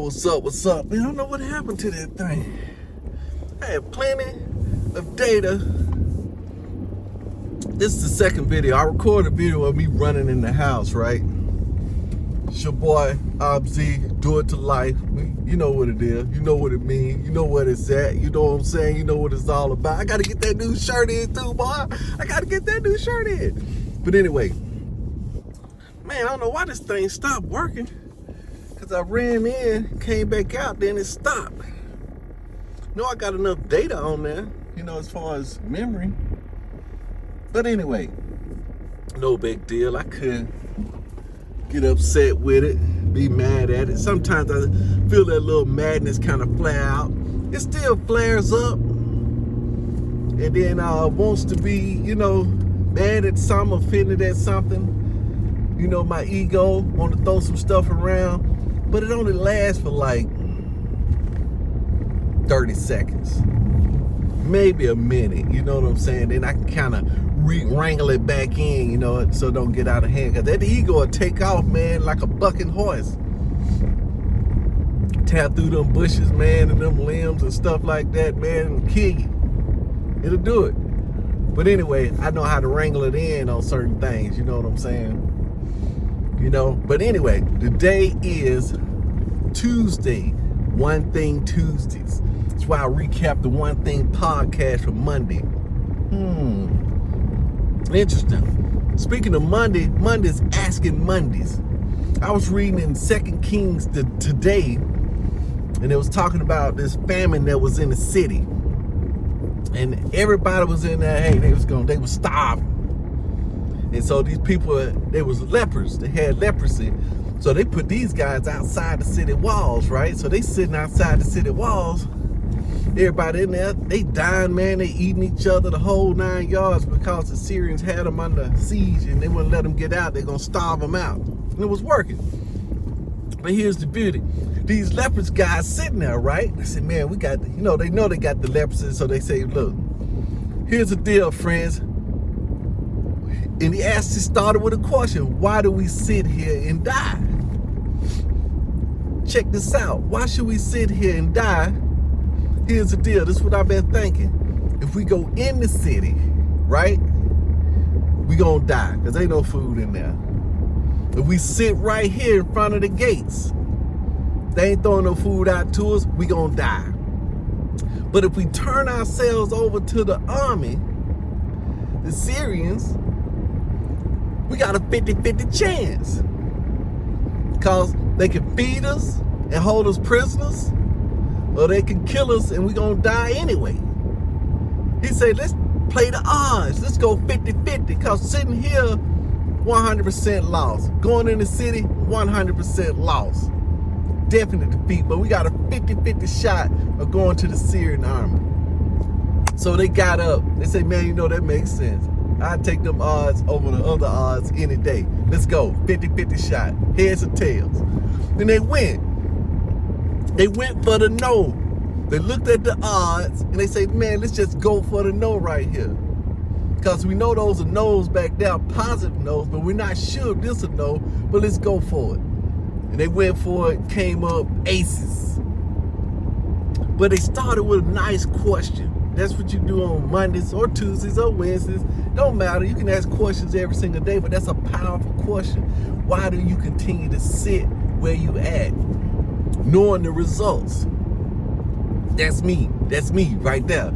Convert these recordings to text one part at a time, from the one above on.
What's up? Man, I don't know what happened to that thing. I had plenty of data. This is the second video. I recorded a video of me running in the house, right? It's your boy, Obz, do it to life. You know what it is. You know what it means. You know what it's at. You know what I'm saying? You know what it's all about. I got to get that new shirt in too, boy. I got to get that new shirt in. But anyway, man, I don't know why this thing stopped working. Because I ran in, came back out, then it stopped. You know, I got enough data on there, you know, as far as memory. But anyway, no big deal. I couldn't get upset with it, be mad at it. Sometimes I feel that little madness kind of flare out. It still flares up. And then wants to be, you know, mad at something, offended at something. You know, my ego want to throw some stuff around. But it only lasts for like 30 seconds. Maybe a minute, you know what I'm saying? Then I can kind of wrangle it back in, you know, so it don't get out of hand. Because that ego will take off, man, like a bucking horse. Tap through them bushes, man, and them limbs and stuff like that, man, and kill you. It'll do it. But anyway, I know how to wrangle it in on certain things, you know what I'm saying? You know, but anyway, today is Tuesday, One Thing Tuesdays. That's why I recapped the One Thing podcast for Monday. Interesting. Speaking of Monday, Monday's Asking Mondays. I was reading in 2 Kings today, and it was talking about this famine that was in the city. And everybody was in there, hey, they were starving. And so these people, they was lepers. They had leprosy. So they put these guys outside the city walls, right? So they sitting outside the city walls. Everybody in there, they dying, man. They eating each other the whole 9 yards because the Syrians had them under siege and they wouldn't let them get out. They're going to starve them out. And it was working. But here's the beauty. These lepers guys sitting there, right? I said, man, we got, you know they got the leprosy. So they say, look, here's the deal, friends. And he started with a question. Why do we sit here and die? Check this out. Why should we sit here and die? Here's the deal. This is what I've been thinking. If we go in the city, right, we gonna die because ain't no food in there. If we sit right here in front of the gates, they ain't throwing no food out to us, we gonna die. But if we turn ourselves over to the army, the Syrians, we got a 50-50 chance. Because they can feed us and hold us prisoners, or they can kill us and we gonna die anyway. He said, let's play the odds. Let's go 50-50. Because sitting here, 100% loss. Going in the city, 100% loss. Definite defeat. But we got a 50-50 shot of going to the Syrian army. So they got up. They said, man, you know, that makes sense. I'd take them odds over the other odds any day. Let's go. 50-50 shot. Heads or tails. Then they went. They went for the no. They looked at the odds and they said, man, let's just go for the no right here. Because we know those are no's back there, positive no's, but we're not sure if this is a no, but let's go for it. And they went for it, came up aces. But they started with a nice question. That's what you do on Mondays or Tuesdays or Wednesdays. Don't matter. You can ask questions every single day, but that's a powerful question. Why do you continue to sit where you at? Knowing the results. That's me. That's me right there.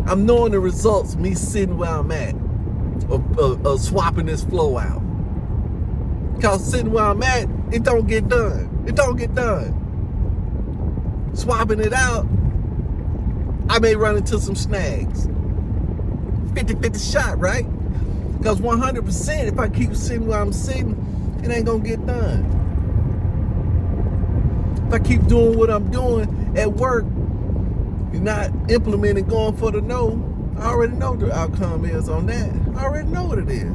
I'm knowing the results, me sitting where I'm at. Of swapping this flow out. Because sitting where I'm at, it don't get done. It don't get done. Swapping it out, I may run into some snags. 50-50 shot, right? Because 100%, if I keep sitting where I'm sitting, it ain't gonna get done. If I keep doing what I'm doing at work, you're not implementing going for the no, I already know the outcome is on that. I already know what it is.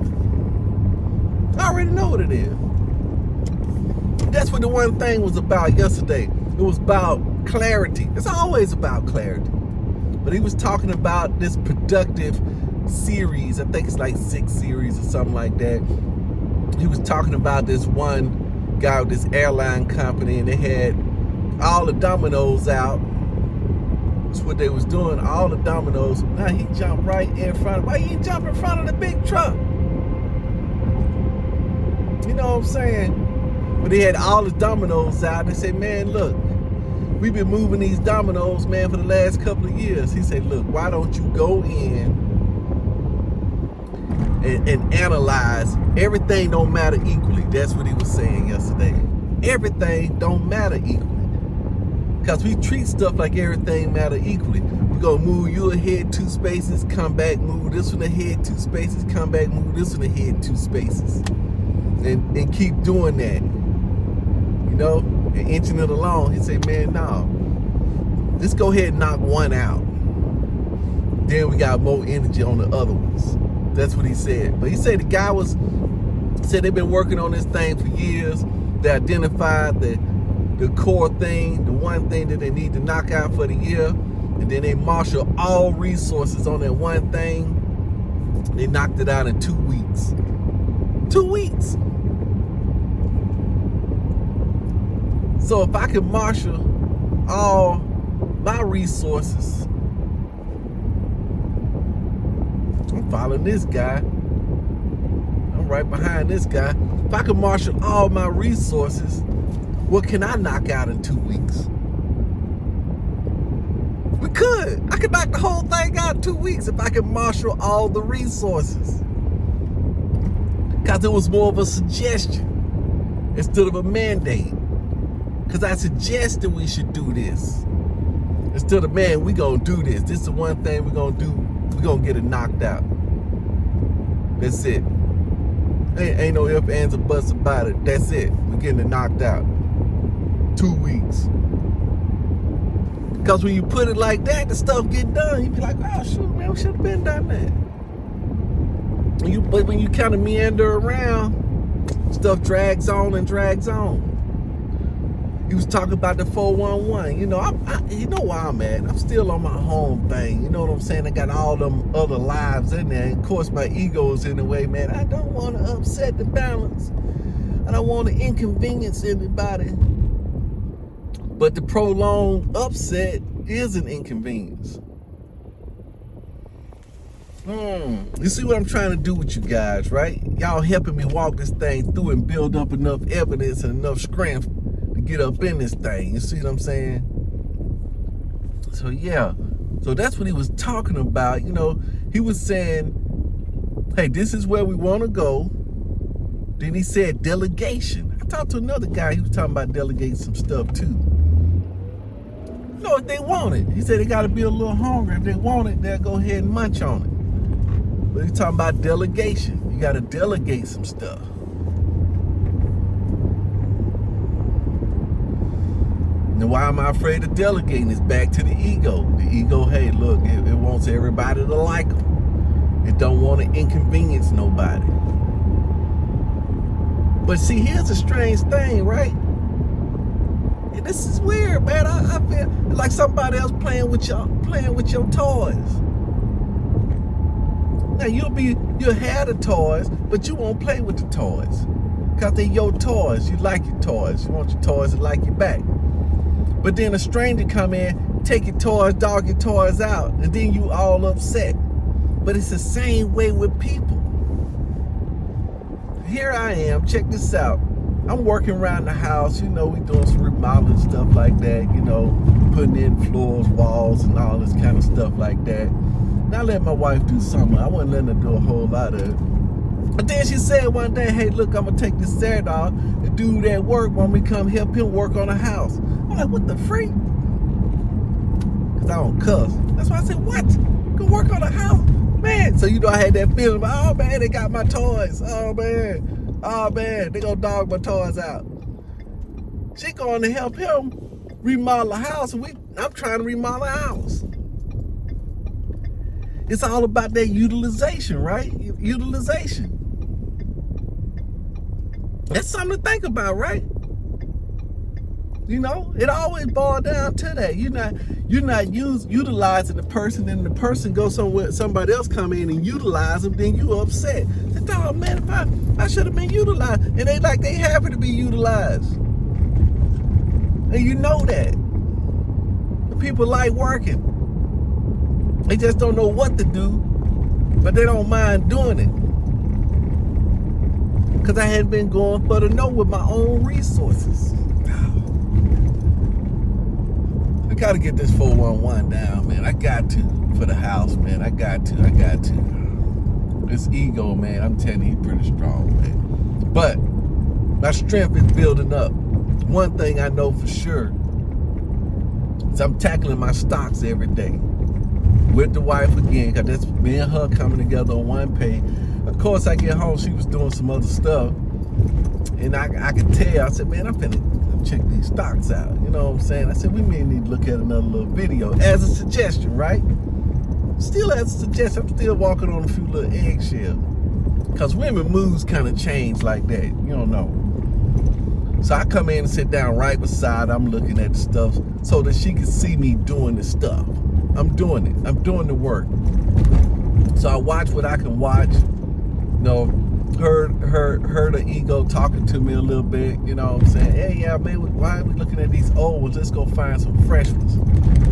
That's what the one thing was about yesterday. It was about clarity. It's always about clarity. But he was talking about this productive series. I think it's like 6 series or something like that. He was talking about this one guy with this airline company, and they had all the dominoes out. That's what they was doing, all the dominoes. Now he jumped right in front. Why he jump in front of the big truck? You know what I'm saying? But they had all the dominoes out. They said, man, look, we've been moving these dominoes, man, for the last couple of years. He said, look, why don't you go in and analyze? Everything don't matter equally. That's what he was saying yesterday. Everything don't matter equally. Because we treat stuff like everything matter equally. We're going to move you ahead 2 spaces, come back, move this one ahead 2 spaces, come back, move this one ahead 2 spaces. And keep doing that. You know, and inching it along. He said, man, no. Let's go ahead and knock one out. Then we got more energy on the other ones. That's what he said. But he said the guy said they've been working on this thing for years. They identified the core thing, the one thing that they need to knock out for the year. And then they marshal all resources on that one thing. They knocked it out in 2 weeks. 2 weeks. So if I can marshal all my resources, I'm following this guy. I'm right behind this guy. If I can marshal all my resources, what can I knock out in 2 weeks? We could. I could knock the whole thing out in 2 weeks if I can marshal all the resources. Because it was more of a suggestion instead of a mandate. Because I suggested we should do this. Instead of, man, we gonna do this. This is the one thing we're gonna do. We're gonna get it knocked out. That's it. Ain't no ifs, ands, or buts about it. That's it. We're getting it knocked out. 2 weeks. Because when you put it like that, the stuff get done. You be like, oh, shoot, man, we should have been done that. But when you kind of meander around, stuff drags on and drags on. He was talking about the 411. You know, you know where I'm at. I'm still on my home thing. You know what I'm saying? I got all them other lives in there. And of course, my ego is in the way, man. I don't want to upset the balance. I don't want to inconvenience anybody. But the prolonged upset is an inconvenience. You see what I'm trying to do with you guys, right? Y'all helping me walk this thing through and build up enough evidence and enough strength to get up in this thing. You see what I'm saying? So yeah. So that's what he was talking about. You know, he was saying, hey, this is where we want to go. Then he said delegation. I talked to another guy. He was talking about delegating some stuff too. You know, if they want it. He said they got to be a little hungry. If they want it, they'll go ahead and munch on it. But he's talking about delegation. You got to delegate some stuff. Now, why am I afraid of delegating? It's back to the ego. The ego, hey, look, it wants everybody to like them. It don't want to inconvenience nobody. But see, here's a strange thing, right? And this is weird, man. I feel like somebody else playing with your toys. Now you'll have the toys, but you won't play with the toys. Because they're your toys. You like your toys. You want your toys to like you back. But then a stranger come in, take your toys, dog your toys out, and then you all upset. But it's the same way with people. Here I am, check this out. I'm working around the house, you know, we doing some remodeling stuff like that, you know, putting in floors, walls, and all this kind of stuff like that. And I let my wife do something. I wasn't letting her do a whole lot of it. But then she said one day, hey, look, I'm going to take this Saturday off and do that work when we come help him work on the house. I'm like, what the freak? Because I don't cuss. That's why I said, what? Go work on the house? Man, so you know I had that feeling, oh man, they got my toys. Oh man, they gonna dog my toys out. She going to help him remodel a house, and I'm trying to remodel a house. It's all about that utilization, right? Utilization. That's something to think about, right? You know, it always boils down to that. You're not utilizing the person, and the person goes somewhere, somebody else come in and utilize them, then you upset. Say, oh man, if I should have been utilized. And they happy to be utilized. And you know that. The people like working. They just don't know what to do, but they don't mind doing it. Because I hadn't been going for the no with my own resources. I gotta get this 411 down, man. I got to for the house, man. I got to. This ego, man, I'm telling you, he's pretty strong, man. But my strength is building up. One thing I know for sure is I'm tackling my stocks every day with the wife again, because that's me and her coming together on one page. Of course, I get home, she was doing some other stuff, and I could tell. I said, man, I'm finna check these stocks out. You know what I'm saying? I said, we may need to look at another little video as a suggestion, right? Still as a suggestion. I'm still walking on a few little eggshells, because women moods kind of change like that. You don't know. So I come in and sit down right beside her. I'm looking at the stuff so that she can see me doing the stuff. I'm doing it. I'm doing the work. So I watch what I can watch. You know, her the ego talking to me a little bit. You know what I'm saying? Hey, yeah, man, why are we looking at these old ones? Let's go find some fresh ones.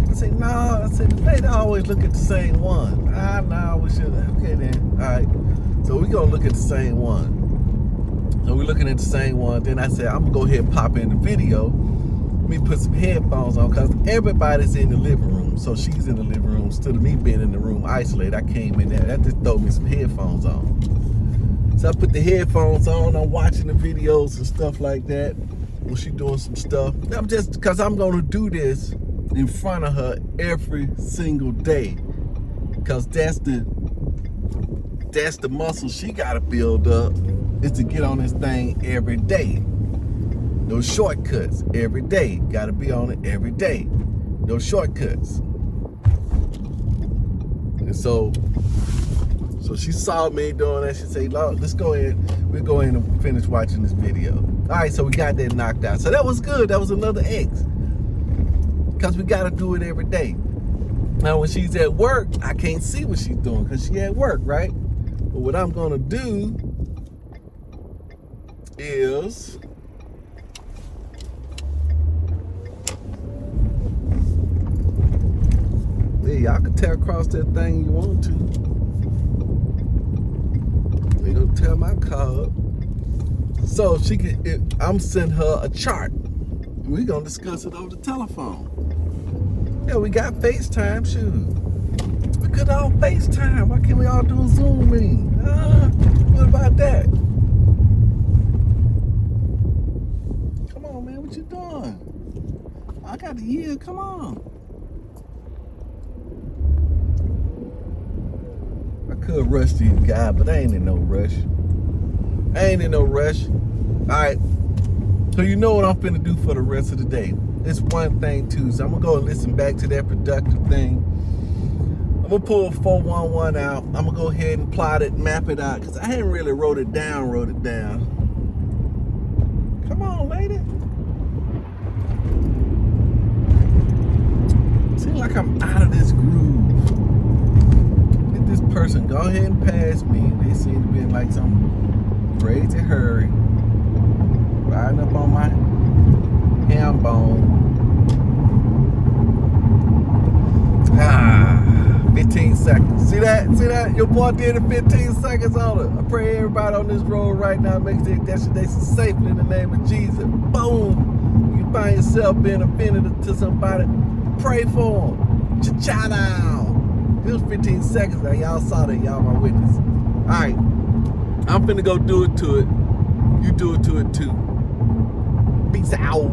I say, no. I said, they always look at the same one. No, we should. Okay, then. All right. So we gonna look at the same one. So we're looking at the same one. Then I said, I'm gonna go ahead and pop in the video. Let me put some headphones on, because everybody's in the living room. So she's in the living room instead of me being in the room isolated. I came in there. That just throw me some headphones on. So I put the headphones on. I'm watching the videos and stuff like that when she's doing some stuff. I'm just, because I'm gonna do this in front of her every single day, because that's the muscle she gotta build up, is to get on this thing every day. No shortcuts every day. Gotta be on it every day. No shortcuts. And so she saw me doing that. She said, Lord, let's go ahead. We'll go in and finish watching this video. All right, so we got that knocked out. So that was good. That was another X. Because we got to do it every day. Now, when she's at work, I can't see what she's doing because she's at work, right? But what I'm going to do is... yeah, y'all can tear across that thing you want to. They gonna tear my car up. So she can. I'm sending her a chart. We gonna discuss it over the telephone. Yeah, we got FaceTime. Shoot, we could all FaceTime. Why can't we all do a Zoom meeting? What about that? Come on, man. What you doing? I got the year. Come on. I could rush these guys, but I ain't in no rush. Alright. So you know what I'm finna do for the rest of the day. It's one thing too. So I'm gonna go and listen back to that productive thing. I'm gonna pull 411 out. I'm gonna go ahead and plot it, map it out, because I hadn't really wrote it down. Come on, lady. Seems like I'm out of this groove. This person go ahead and pass me. They seem to be in like some crazy hurry, riding up on my ham bone. 15 seconds. See that? Your boy did it 15 seconds on it. I pray everybody on this road right now makes their destination safely in the name of Jesus. Boom. You find yourself being offended to somebody, pray for them. Cha-cha down. It was 15 seconds now. Y'all saw that. Y'all my witness. Alright. I'm finna go do it to it. You do it to it too. Peace out.